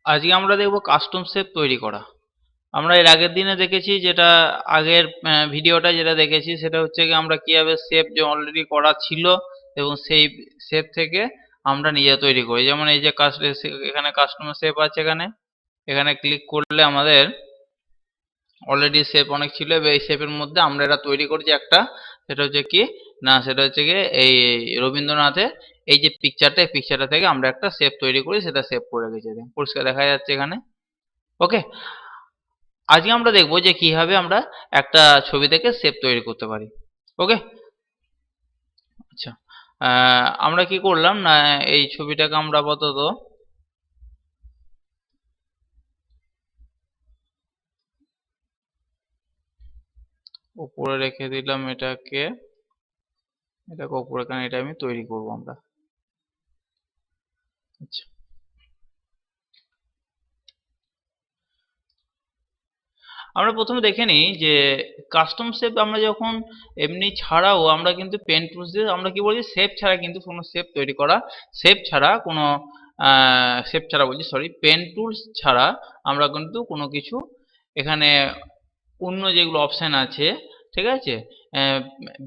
আজকে আমরা দেখব কাস্টম শেপ তৈরি করা। আমরা এর আগের দিনে দেখেছি, যেটা আগের ভিডিওটা যেটা দেখেছি সেটা হচ্ছে কি আমরা কিভাবে শেপ যে অলরেডি করা ছিল এবং সেই শেপ থেকে আমরা নিজে তৈরি করি। যেমন এই যে এখানে কাস্টমার শেপ আছে, এখানে এখানে ক্লিক করলে আমাদের অলরেডি শেপ অনেক ছিল এবং এই শেপের মধ্যে আমরা এটা তৈরি করছি একটা। সেটা হচ্ছে কি না, সেটা হচ্ছে কি এই রবীন্দ্রনাথের এই যে পিকচারটা, এই পিকচারটা থেকে আমরা একটা শেপ তৈরি করি, সেটা সেভ করে রেখেছি, পরিষ্কার দেখা যাচ্ছে এখানে। ওকে, আজকে আমরা দেখব যে কিভাবে আমরা একটা ছবি থেকে শেপ তৈরি করতে পারি। ওকে, আচ্ছা, আমরা কি করলাম না, এই ছবিটাকে আমরা আপাতত উপরে রেখে দিলাম, এটাকে উপরে, কারণ এটা আমি তৈরি করব আমরা। আচ্ছা, আমরা প্রথমে দেখে নিই যে কাস্টম শেপ আমরা যখন এমনি ছাড়াও আমরা কিন্তু পেন টুলস দিয়ে আমরা কি বলছি, শেপ ছাড়া কিন্তু কোনো শেপ তৈরি করা, শেপ ছাড়া কোনো শেপ ছাড়া বলছি, সরি, পেন টুলস ছাড়া আমরা কিন্তু কোনো কিছু এখানে অন্য যেগুলো অপশন আছে, ঠিক আছে,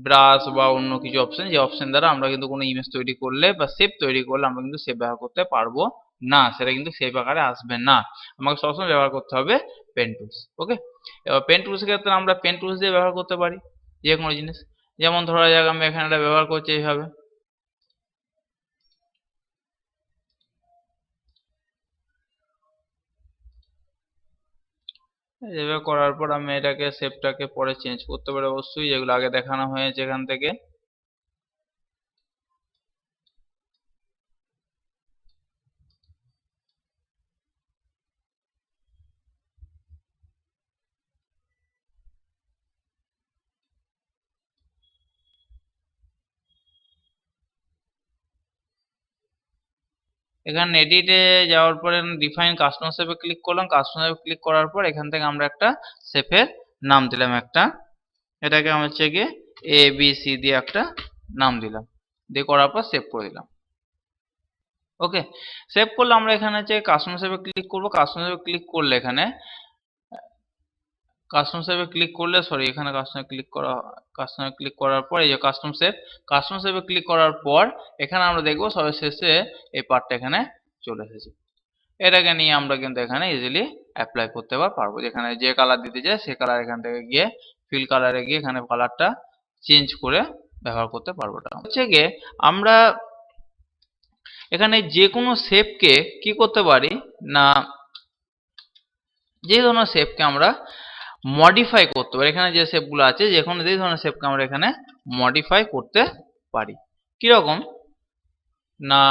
ব্রাশ বা অন্য কিছু অপশন, যে অপশন দ্বারা আমরা কিন্তু কোনো ইমেজ তৈরি করলে বা শেপ তৈরি করলে আমরা কিন্তু শেপ ব্যবহার করতে পারবো না, সেটা কিন্তু শেপ আকারে আসবে না। আমাকে সবসময় ব্যবহার করতে হবে পেন টুলস। ওকে, এবার পেন টুলসের ক্ষেত্রে আমরা পেন টুলস দিয়ে ব্যবহার করতে পারি যে কোনো জিনিস। যেমন ধরা যাক আমি এখানে এটা ব্যবহার করছি এইভাবে, এভাবে করার পর আমি এটাকে শেপটাকে পরে চেঞ্জ করতে পারি অবশ্যই, যেগুলো আগে দেখানো হয়েছে এখান থেকে। এখানে এডিটে যাওয়ার পরে ডিফাইন কাস্টম শেপে ক্লিক করলাম, কাস্টম শেপে ক্লিক করার পর এখান থেকে আমরা একটা শেপের নাম দিলাম একটা, এটাকে আমি হচ্ছে গিয়ে এ বি সি দিয়ে একটা নাম দিলাম, দিয়ে করার পর সেভ করে দিলাম। ওকে, সেভ করলে আমরা এখানে হচ্ছে কাস্টম শেপে ক্লিক করব, কাস্টম শেপে ক্লিক করলে এখানে কাস্টম শেপে ক্লিক করলে, সরি, এখানে কাস্টমে ক্লিক করা, কাস্টমে ক্লিক করার পর এই যে কাস্টম শেপে ক্লিক করার পর এখানে আমরা দেখবো সবার শেষে এই পার্টটা এখানে চলে এসেছে। এটাকে নিয়ে আমরা কিন্তু এখানে ইজিলি অ্যাপ্লাই করতে পারবো, যেখানে যে কালার দিতে চাই সে কালার এখান থেকে গিয়ে ফিল কালারে গিয়ে এখানে কালারটা চেঞ্জ করে ব্যবহার করতে পারবো। এটা হচ্ছে গিয়ে আমরা এখানে যে কোনো শেপকে কি করতে পারি না, যে ধরনের শেপকে আমরা মডিফাই করতে পারি, এখানে যে শেপগুলো আছে যে কোনো যে ধরনের শেপকে আমরা এখানে মডিফাই করতে পারি। কিরকম না,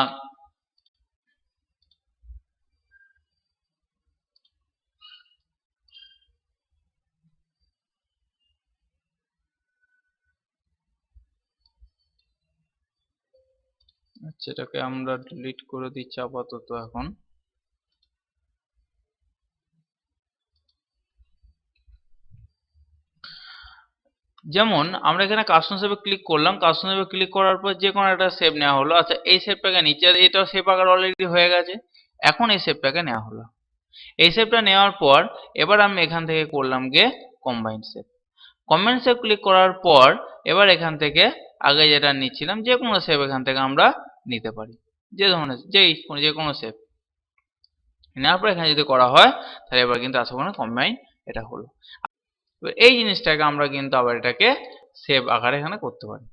আচ্ছা, এটাকে আমরা ডিলিট করে দিচ্ছি আপাতত এখন। যেমন আমরা এখানে কাস্টম শেপে ক্লিক করলাম, কাস্টম শেপে ক্লিক করার পর যে কোনো একটা শেপ নেওয়া হলো। আচ্ছা, এই শেপটাকে নিচে, এটা শেপ আকার অলরেডি হয়ে গেছে, এখন এই শেপটাকে নেওয়া হলো। এই শেপটা নেওয়ার পর এবার আমি এখান থেকে করলাম গিয়ে combine shape, combine shape click করার পর এবার এখান থেকে আগে যেটা নিচ্ছিলাম যে কোনো শেপ এখান থেকে আমরা নিতে পারি, যে ধরনের যে কোনো শেপ নেওয়ার পর এখানে যদি করা হয় তাহলে এবার কিন্তু আশা করি কম্বাইন এটা হলো। এই জিনিসটাকে আমরা কিন্তু আবার এটাকে শেপ আকারে এখানে করতে পারি।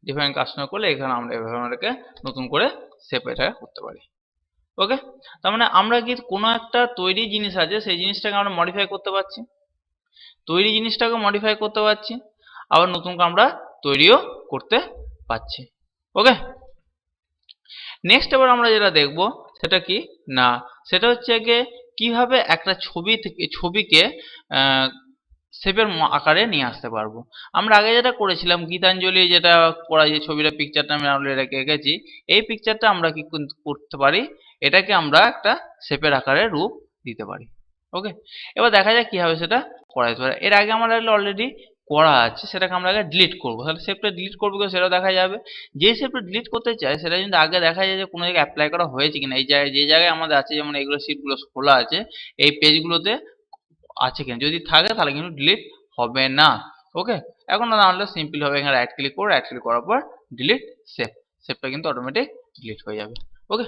ডিফাইন কাস্টমার করলে এখানে আমরা এভাবে আমাদেরকে নতুন করে শেপ এটা করতে পারি। ওকে, তার মানে আমরা কি কোনো একটা তৈরি জিনিস আছে সেই জিনিসটাকে আমরা মডিফাই করতে পারছি, তৈরি জিনিসটাকে মডিফাই করতে পারছি, আবার নতুন আমরা তৈরিও করতে পারছি। ওকে, নেক্সট এবার আমরা যেটা দেখব সেটা কি না, সেটা হচ্ছে গিয়ে কিভাবে একটা ছবিকে শেপের আকারে নিয়ে আসতে পারবো। আমরা আগে যেটা করেছিলাম গীতাঞ্জলি, যেটা করা, যে ছবিটা পিকচারটা আমি অলরেডি রেখে গেছি, এই পিকচারটা আমরা কি করতে পারি, এটাকে আমরা একটা শেপের আকারে রূপ দিতে পারি। ওকে, এবার দেখা যাক কিভাবে সেটা করা যেতে পারে। এর আগে আমরা অলরেডি করা আছে সেটাকে আমরা আগে ডিলিট করবো। তাহলে শেপটা ডিলিট করবো সেটা দেখা যাবে। যে শেপটা ডিলিট করতে চাই সেটা কিন্তু আগে দেখা যায় যে কোনো জায়গায় অ্যাপ্লাই করা হয়েছে কিনা, এই জায়গায় যে জায়গায় আমাদের আছে, যেমন এইগুলো শিটগুলো খোলা আছে এই পেজগুলোতে আছে কিনা, যদি থাকে তাহলে কিন্তু ডিলিট হবে না। ওকে, এখন আমরা সিম্পল হবে এখানে রাইট ক্লিক করে রাইট ক্লিক করার পর ডিলিট শেপ, শেপটা কিন্তু অটোমেটিক ডিলিট হয়ে যাবে। ওকে,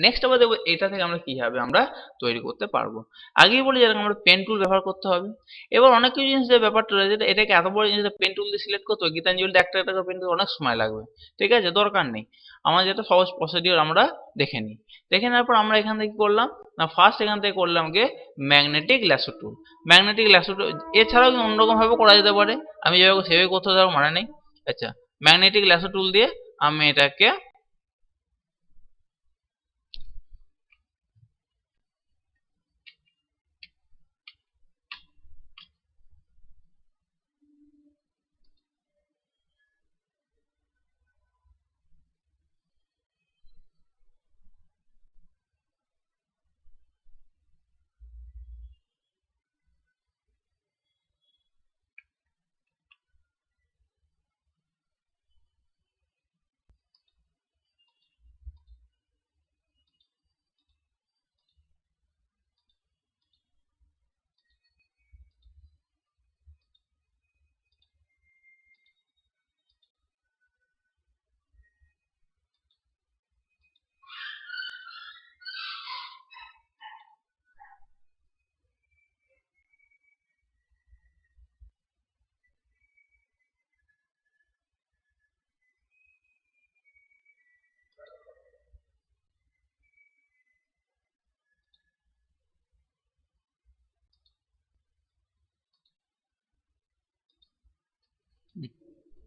নেক্সট আবার দেখবো এটা থেকে আমরা কিভাবে আমরা তৈরি করতে পারবো। আগেই বলি যেরকম আমরা পেন টুল ব্যবহার করতে হবে। এবার অনেক কিছু জিনিসের ব্যাপারটা রয়েছে, এটাকে এত বড় জিনিস পেন টুল দিয়ে সিলেক্ট করতে হবে, গীতাঞ্জলিতে একটা একটা পেন টুল অনেক সময় লাগবে। ঠিক আছে, দরকার নেই। আমার যেটা সহজ প্রসিডিওর আমরা দেখে নিই। দেখে নেওয়ার পর আমরা এখান থেকে কি করলাম না, ফার্স্ট এখান থেকে করলাম কি ম্যাগনেটিক ল্যাসো টুল। ম্যাগনেটিক ল্যাসো টুল এছাড়াও কিন্তু অন্যরকম ভাবে করা যেতে পারে, আমি যেভাবে সেভাবে করতে হবে মানে নেই। আচ্ছা, ম্যাগনেটিক ল্যাসো টুল দিয়ে আমি এটাকে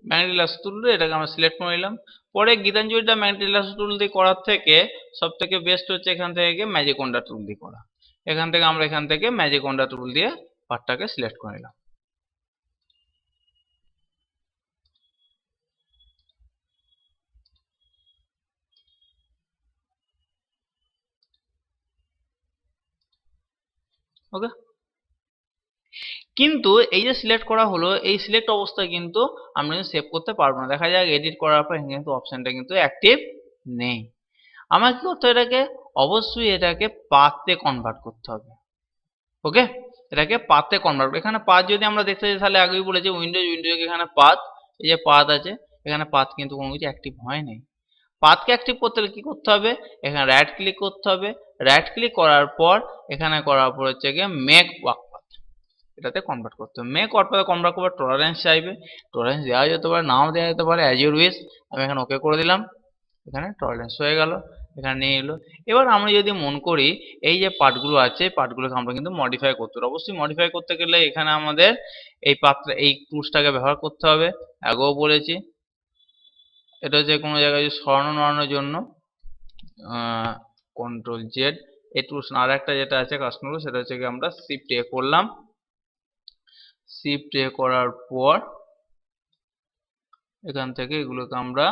ম্যাগনেটিক লাsso টুল দিয়ে এটাকে আমরা সিলেক্ট করে নিলাম। পরে গীতাঞ্জলিটা ম্যাগনেটিক লাsso টুল দিয়ে করার থেকে সব থেকে বেস্ট হচ্ছে এখান থেকে ম্যাজিক ওয়ান্ডার টুল দিয়ে করা। এখান থেকে আমরা এখান থেকে ম্যাজিক ওয়ান্ডার টুল দিয়ে পার্টটাকে সিলেক্ট করে নিলাম। ওকে, কিন্তু এই যে সিলেক্ট করা হলো এই সিলেক্ট অবস্থায় কিন্তু আমরা সেভ করতে পারবো না। দেখা যাক এডিট করার পর কিন্তু অপশনটা কিন্তু অ্যাক্টিভ নেই। আমার কি করতে হবে, এটাকে অবশ্যই এটাকে পাথে কনভার্ট করতে হবে। ওকে, এটাকে পাথে কনভার্ট, এখানে পাথ যদি আমরা দেখতে চাই তাহলে আগেই বলেছি উইন্ডোজ এখানে পাথ, এই যে পাথ আছে এখানে পাথ কিন্তু কোনো কিছু অ্যাক্টিভ হয় নাই। পাথকে অ্যাক্টিভ করতে হলে কি করতে হবে, এখানে রাইট ক্লিক করতে হবে, রাইট ক্লিক করার পর এখানে করার পর হচ্ছে গিয়ে মেক ওয়ার্ক পাথ, এটাতে কনভার্ট করতে হবে। মেক ওয়ার্ক পাথে কনভার্ট করবে টলারেন্স চাইবে, টলারেন্স দেওয়া যেতে পারে নাও দেওয়া যেতে পারে, অ্যাজ ইউর উইশ। আমি এখানে ওকে করে দিলাম, এখানে টলারেন্স হয়ে গেল, এখানে নিয়ে এলো। এবার আমরা যদি মন করি এই যে পার্টগুলো আছে পার্টগুলোকে আমরা কিন্তু মডিফাই করতে হবে। অবশ্যই মডিফাই করতে গেলে এখানে আমাদের এই পাত্র এই টুলসটাকে ব্যবহার করতে হবে। আগেও বলেছি এটা হচ্ছে কোনো জায়গায় সরানো নড়ানোর জন্য কন্ট্রোল জেড, এই টুলস আর একটা যেটা আছে কাস্টমার সেটা হচ্ছে কি আমরা শিফট এ করলাম, শিফট এ করার পর এখান থেকে এগুলোকে আমরা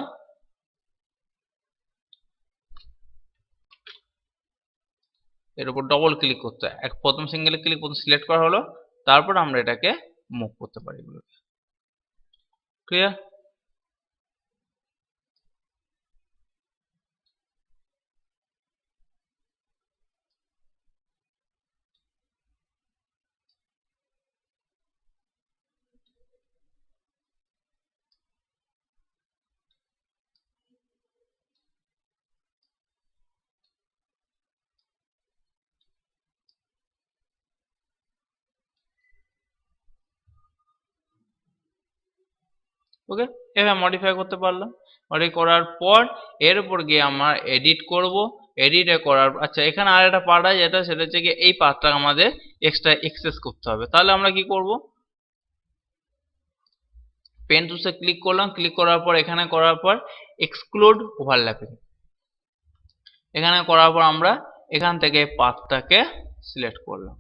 এর উপর ডবল ক্লিক করতে হয়, এক প্রথম সিঙ্গেল ক্লিক প্রথম সিলেক্ট করা হলো, তারপর আমরা এটাকে মুভ করতে পারি এগুলোকে। ক্লিয়ার? ওকে, এভাবে মডিফাই করতে পারলাম। মডিফাই করার পর এর উপর গিয়ে আমরা এডিট করব, এডিটে করার আচ্ছা এখানে আর একটা পার্ট আছে যেটা সেটা হচ্ছে গিয়ে এই পার্টটা আমাদের এক্সট্রা এক্সেস করতে হবে। তাহলে আমরা কি করব, পেন টুলসে ক্লিক করলাম, ক্লিক করার পর এখানে করার পর এক্সক্লুড ওভারল্যাপিং, এখানে করার পর আমরা এখান থেকে পাথটাকে সিলেক্ট করলাম।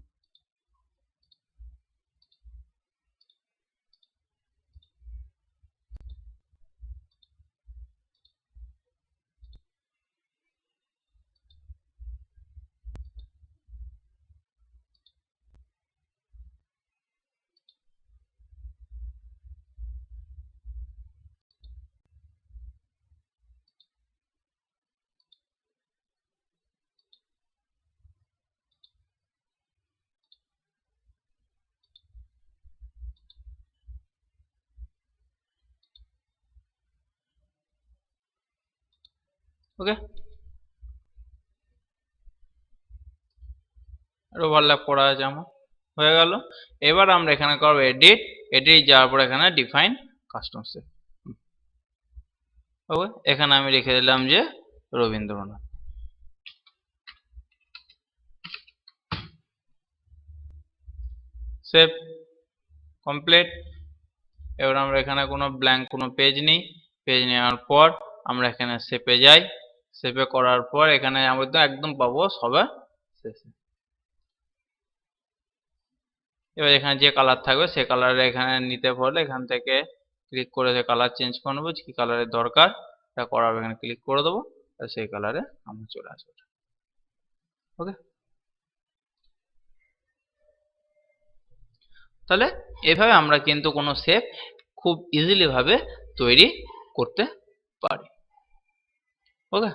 ওকে, ওভারল্যাপ করা আছে আমার, হয়ে গেল। এবার আমরা এখানে করবো এডিট, এডিট যাওয়ার পর এখানে ডিফাইন কাস্টম সেপ। ওকে, এখানে আমি লিখে দিলাম যে রবীন্দ্রনাথ। Save, complete. এবার আমরা এখানে কোনো ব্ল্যাঙ্ক কোনো পেজ নেই, পেজ নেওয়ার পর আমরা এখানে সেপে যাই, সেপে করার পর এখানে আমরা একদম পাবো সবার শেষে। এবার এখানে যে কালার থাকবে সে কালারে এখানে নিতে পারলে এখান থেকে ক্লিক করে কালার চেঞ্জ করে নেবো, কি কালারের দরকার এটা করার এখানে ক্লিক করে দেবো, আর সেই কালারে আমরা চলে আসবো। ওকে, তাহলে এভাবে আমরা কিন্তু কোনো শেপ খুব ইজিলি ভাবে তৈরি করতে পারি। ওকে।